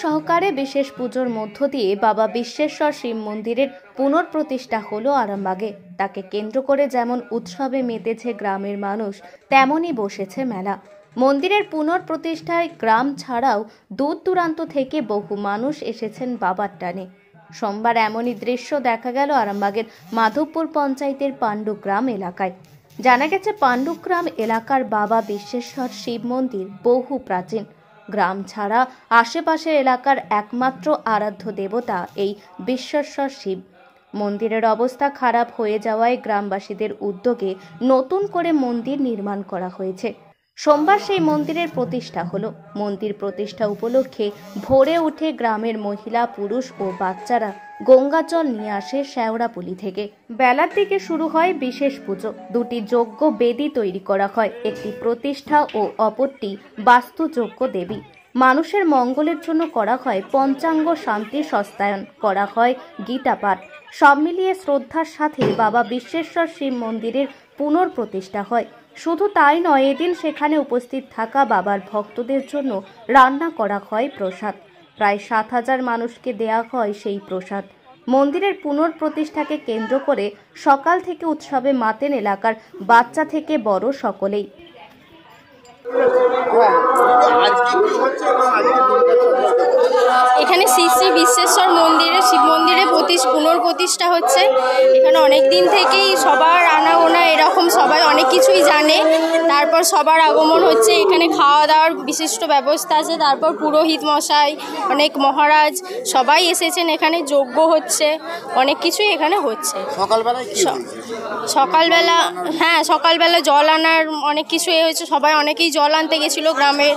সহকারে বিশেষ পুজোর মধ্য দিয়ে বাবা বিশ্বেশ্বর শিব মন্দিরের পুনঃপ্রতিষ্ঠা হলো আরামবাগে। তাকে কেন্দ্র করে যেমন উৎসবে মেতেছে গ্রামের মানুষ, তেমনই বসেছে মেলা। মন্দিরের পুনঃপ্রতিষ্ঠায় গ্রাম ছাড়াও দূর দূরান্ত থেকে বহু মানুষ এসেছেন বাবার টানে। সোমবার এমনই দৃশ্য দেখা গেল আরামবাগের মাধবপুর পঞ্চায়েতের পাণ্ডুগ্রাম এলাকায়। জানা গেছে পাণ্ডুগ্রাম এলাকার বাবা বিশ্বেশ্বর শিব মন্দির বহু প্রাচীন। গ্রাম ছাড়া আশেপাশের এলাকার একমাত্র আরাধ্য দেবতা এই বিশ্বেশ্বর শিব মন্দিরের অবস্থা খারাপ হয়ে যাওয়ায় গ্রামবাসীদের উদ্যোগে নতুন করে মন্দির নির্মাণ করা হয়েছে। সোমবার সেই মন্দিরের প্রতিষ্ঠা হলো। মন্দির প্রতিষ্ঠা উপলক্ষে ভোরে উঠে গ্রামের মহিলা, পুরুষ ও বাচ্চারা গঙ্গা জল নিয়ে আসে শেওড়াপুলি থেকে। বেলার দিকে শুরু হয় বিশেষ পুজো। দুটি যজ্ঞ বেদী তৈরি করা হয়, একটি প্রতিষ্ঠা ও অপরটি বাস্তুযজ্ঞ দেবী। মানুষের মঙ্গলের জন্য করা হয় পঞ্চাঙ্গ শান্তি সস্তায়ন, করা হয় গীতা পাঠ। সব মিলিয়ে শ্রদ্ধার সাথে বাবা বিশ্বেশ্বর শিব মন্দিরের পুনঃপ্রতিষ্ঠা হয়। শুধু তাই নয়, এদিন সেখানে উপস্থিত থাকা বাবার ভক্তদের জন্য রান্না করা হয় প্রসাদ। প্রায় 7,000 মানুষকে দেয়া হয় সেই প্রসাদ। মন্দিরের পুনঃপ্রতিষ্ঠাকে কেন্দ্র করে সকাল থেকে উৎসবে মাতেন এলাকার বাচ্চা থেকে বড় সকলেই। এখানে শ্রী শ্রী বিশ্বেশ্বর মন্দিরে শিব মন্দিরে পুনঃপ্রতিষ্ঠা হচ্ছে। এখানে অনেক দিন থেকেই সবার আনাগোনা এরকম, সবাই অনেক কিছুই জানে। তারপর সবার আগমন হচ্ছে। এখানে খাওয়া দাওয়ার বিশিষ্ট ব্যবস্থা আছে। তারপর পুরোহিত মশাই, অনেক মহারাজ সবাই এসেছেন। এখানে যজ্ঞ হচ্ছে, অনেক কিছুই এখানে হচ্ছে। সকালবেলা জল আনার অনেক কিছু হয়েছে। সবাই অনেকেই জল আনতে গেছিলো। গ্রামের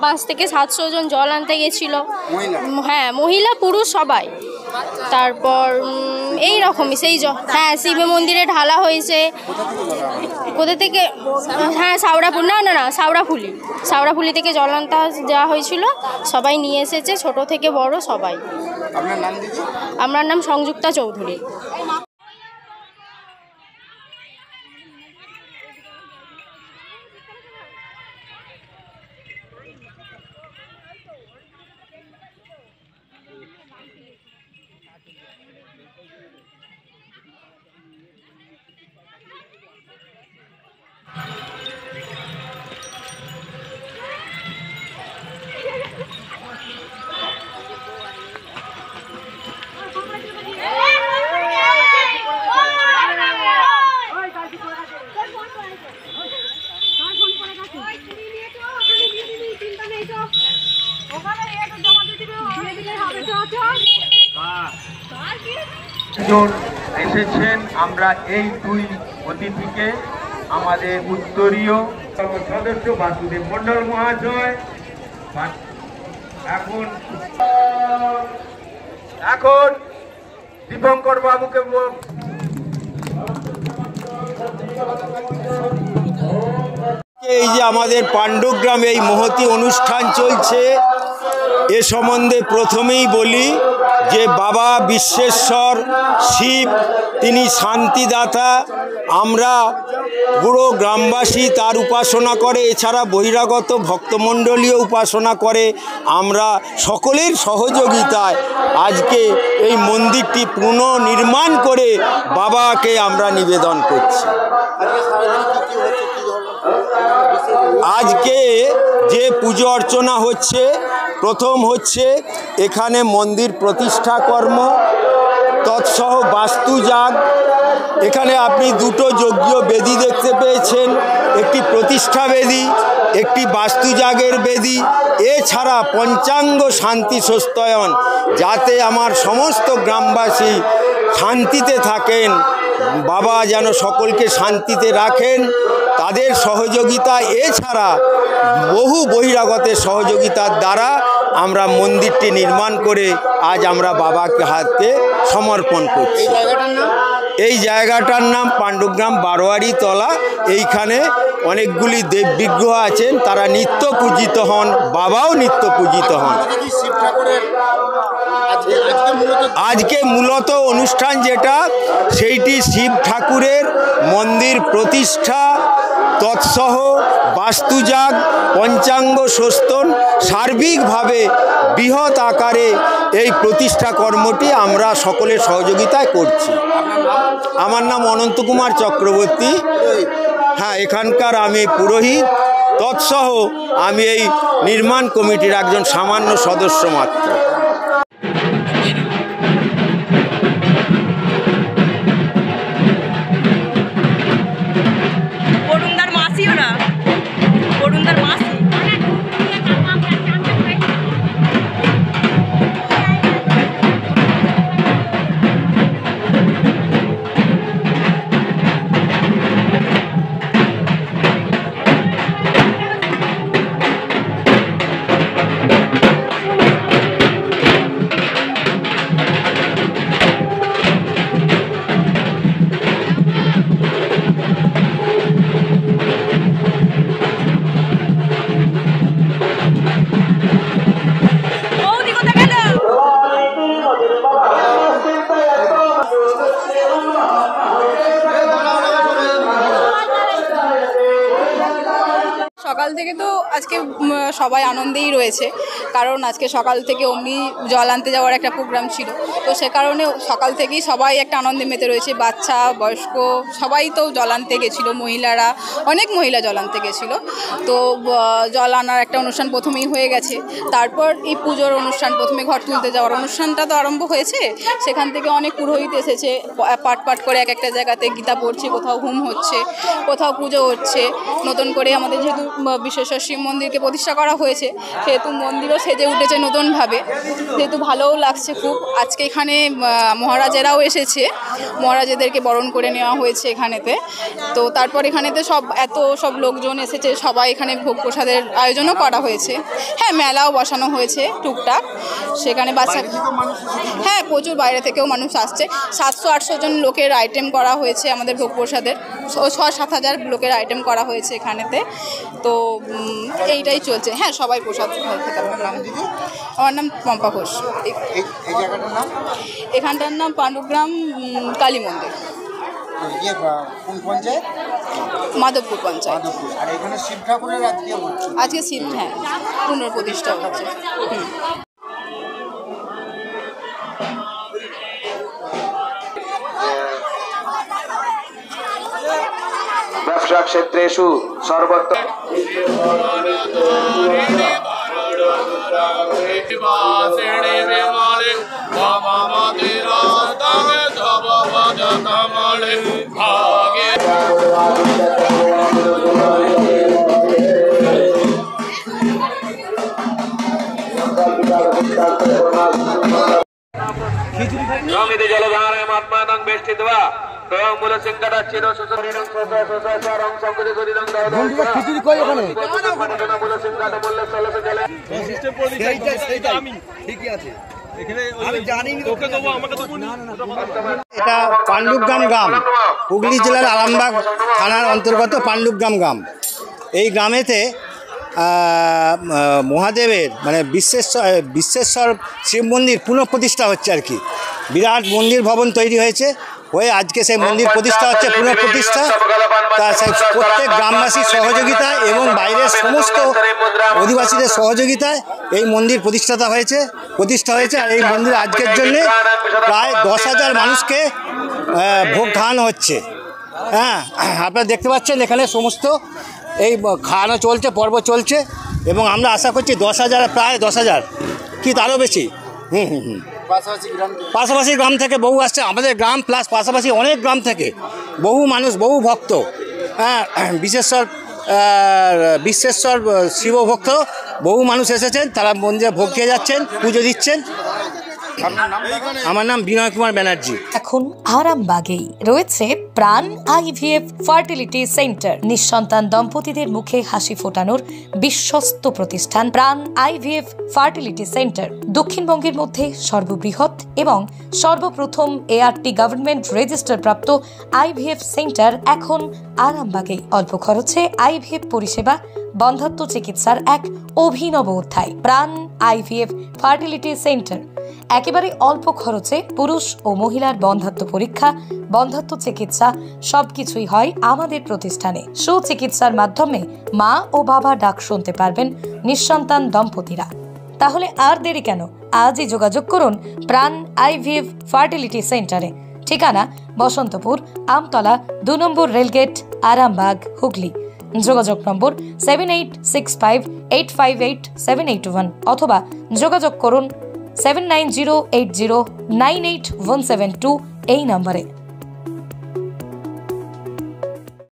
5 থেকে 700 জন জল আনতে গেছিল। মহিলা পুরুষ সবাই। তারপর এই রকমই সেই শিব মন্দিরে ঢালা হয়েছে। কোথা থেকে? সাউড়াফুলি থেকে জল আনতে যাওয়া হয়েছিল। সবাই নিয়ে এসেছে, ছোট থেকে বড় সবাই। আমার নাম সংযুক্তা চৌধুরী। এসেছেন। আমরা এই দুই অতিথিকে আমাদের উত্তরীয় সদস্য বাসুদেব মন্ডল মহাশয় এখন দীপঙ্কর বাবুকে এই যে আমাদের পাণ্ডুগ্রামে এই মহতী অনুষ্ঠান চলছে, এ সম্বন্ধে প্রথমেই বলি যে বাবা বিশ্বেশ্বর শিব তিনি শান্তিদাতা। আমরা পুরো গ্রামবাসী তার উপাসনা করে, এছাড়া বহিরাগত ভক্তমণ্ডলীয় উপাসনা করে। আমরা সকলের সহযোগিতায় আজকে এই মন্দিরটি পুনর্নির্মাণ করে বাবাকে আমরা নিবেদন করছি। আজকে যে পুজো অর্চনা হচ্ছে, প্রথম হচ্ছে এখানে মন্দির প্রতিষ্ঠা কর্ম, তৎসহ বাস্তুযাগ। এখানে আপনি দুটো যজ্ঞীয় বেদী দেখতে পেয়েছেন, একটি প্রতিষ্ঠা বেদী, একটি বাস্তুযাগের বেদী। এছাড়া পঞ্চাঙ্গ শান্তি সস্তায়ন, যাতে আমার সমস্ত গ্রামবাসী শান্তিতে থাকেন, বাবা যেন সকলকে শান্তিতে রাখেন, তাদের সহযোগিতা এছাড়া বহু বহিরাগতের সহযোগিতার দ্বারা আমরা মন্দিরটি নির্মাণ করে আজ আমরা বাবাকে হাতে সমর্পণ করছি। এই জায়গাটার নাম পাণ্ডুগ্রাম বারোয়ারি তলা। এইখানে অনেকগুলি দেব বিগ্রহ আছেন, তারা নিত্য পূজিত হন, বাবাও নিত্য পূজিত হন। আজকে মূলত অনুষ্ঠান যেটা, সেইটি শিব ঠাকুরের মন্দির প্রতিষ্ঠা তৎসহ বাস্তুজাগ, পঞ্চাঙ্গ শোস্তন সার্বিকভাবে বৃহৎ আকারে এই প্রতিষ্ঠা কর্মটি আমরা সকলের সহযোগিতায় করছি। আমার নাম অনন্ত কুমার চক্রবর্তী। হ্যাঁ, এখানকার আমি পুরোহিত, তৎসহ আমি এই নির্মাণ কমিটির একজন সামান্য সদস্য মাত্র। সকাল থেকে তো আজকে সবাই আনন্দেই রয়েছে, কারণ আজকে সকাল থেকে অমনি জল আনতে যাওয়ার একটা প্রোগ্রাম ছিল, তো সে কারণে সকাল থেকেই সবাই একটা আনন্দে মেতে রয়েছে। বাচ্চা, বয়স্ক সবাই তো জল আনতে গেছিলো, মহিলারা, অনেক মহিলা জল আনতে গেছিলো। তো জল আনার একটা অনুষ্ঠান প্রথমেই হয়ে গেছে, তারপর এই পুজোর অনুষ্ঠান, প্রথমে ঘর তুলতে যাওয়ার অনুষ্ঠানটা তো আরম্ভ হয়েছে। সেখান থেকে অনেক পুরোহিত এসেছে, পাট পাট করে এক একটা জায়গাতে গীতা পড়ছে, কোথাও হোম হচ্ছে, কোথাও পুজো হচ্ছে। নতুন করে আমাদের যেহেতু বিশ্বেশ্বর শিব মন্দিরকে প্রতিষ্ঠা করা হয়েছে, সেহেতু মন্দিরও সেজে উঠেছে নতুনভাবে, যেহেতু ভালোও লাগছে খুব। আজকে এখানে মহারাজেরাও এসেছে, মহারাজেদেরকে বরণ করে নেওয়া হয়েছে এখানেতে। তো তারপর এখানেতে সব লোকজন এসেছে, সবাই এখানে ভোগ প্রসাদের আয়োজনও করা হয়েছে। হ্যাঁ, মেলাও বসানো হয়েছে টুকটাক সেখানে। বাচ্চা, হ্যাঁ, প্রচুর বাইরে থেকেও মানুষ আসছে। 700-800 জন লোকের আইটেম করা হয়েছে আমাদের ভোগ প্রসাদের, 6-7 হাজার লোকের আইটেম করা হয়েছে এখানেতে। তো এইটাই চলছে। হ্যাঁ, সবাই প্রসাদ খেতে পারবে। আমার নাম পম্পা ঘোষ। এখানটার নাম পাণ্ডুগ্রাম কালী মন্দির, মাধবপুর পঞ্চায়েত। আজকে শিব, হ্যাঁ, পুনঃপ্রতিষ্ঠা হচ্ছে। ব্যবসা ক্ষেত্রেষু সর্বত্র জমিতে জলধারায় মাত্মানং বেষ্টিত্বা এটা পাণ্ডুগ্রাম গ্রাম, হুগলি জেলার আরামবাগ থানার অন্তর্গত পাণ্ডুগ্রাম গ্রাম। এই গ্রামেতে মহাদেবের মানে বিশ্বেশ্বর শিব মন্দির পুনঃপ্রতিষ্ঠা হচ্ছে আর কি। বিরাট মন্দির ভবন তৈরি হয়েছে, হয়ে আজকে সেই মন্দির প্রতিষ্ঠা হচ্ছে, পুনঃপ্রতিষ্ঠা। তা প্রত্যেক গ্রামবাসীর সহযোগিতায় এবং বাইরের সমস্ত অধিবাসীদের সহযোগিতায় এই মন্দির প্রতিষ্ঠা হয়েছে। আর এই মন্দির আজকের জন্যে প্রায় 10,000 মানুষকে ভোগ খাওয়ানো হচ্ছে। হ্যাঁ, আপনারা দেখতে পাচ্ছেন এখানে সমস্ত এই খাওয়ানো চলছে, পর্ব চলছে, এবং আমরা আশা করছি 10,000, প্রায় 10,000 কি তারও বেশি। পাশাপাশি গ্রাম থেকে বহু আসছে, আমাদের গ্রাম প্লাস পাশাপাশি অনেক গ্রাম থেকে বহু মানুষ, বহু ভক্ত, হ্যাঁ, বিশ্বেশ্বর শিবভক্ত বহু মানুষ এসেছেন, তারা মন্দিরে ভোগ খেয়ে যাচ্ছেন, পুজো দিচ্ছেন। আমার নাম বিনয় কুমার ব্যানার্জি। এখন আরামবাগেই রয়েছে প্রাণ আইভিএফ ফার্টিলিটি সেন্টার। নিঃসন্তান দম্পতিদের মুখে হাসি ফোটানোর বিশ্বস্ত প্রতিষ্ঠান প্রাণ আইভিএফ ফার্টিলিটি সেন্টার। দক্ষিণবঙ্গের মধ্যে সর্ববৃহৎ এবং সর্বপ্রথম এআরটি গভর্নমেন্ট রেজিস্টার প্রাপ্ত আইভিএফ সেন্টার এখন আরামবাগেই। অল্প খরচে আইভিএফ পরিষেবা, বন্ধাত্ম চিকিৎসার এক অভিনব অধ্যায়। প্রাণ আইভিএফ ফার্টিলিটি সেন্টার একেবারে অল্প খরচে পুরুষ ও মহিলার বন্ধাত্ম পরীক্ষা, বন্ধাত্ম চিকিৎসা চিকিৎসা সবকিছুই হয় আমাদের প্রতিষ্ঠানে। সুচিকিৎসার মাধ্যমে মা ও বাবা ডাক শুনতে পারবেন নিঃসন্তান দম্পতিরা। তাহলে আর দেরি কেন? আজই যোগাযোগ করুন প্রাণ আইভিএফ ফার্টিলিটি সেন্টারে। ঠিকানা বসন্তপুর, আমতলা, 2 নম্বর রেলগেট, আরামবাগ, হুগলি। যোগাযোগ নম্বর 7865858781 অথবা যোগাযোগ করুন 7908098172 এই নম্বরে।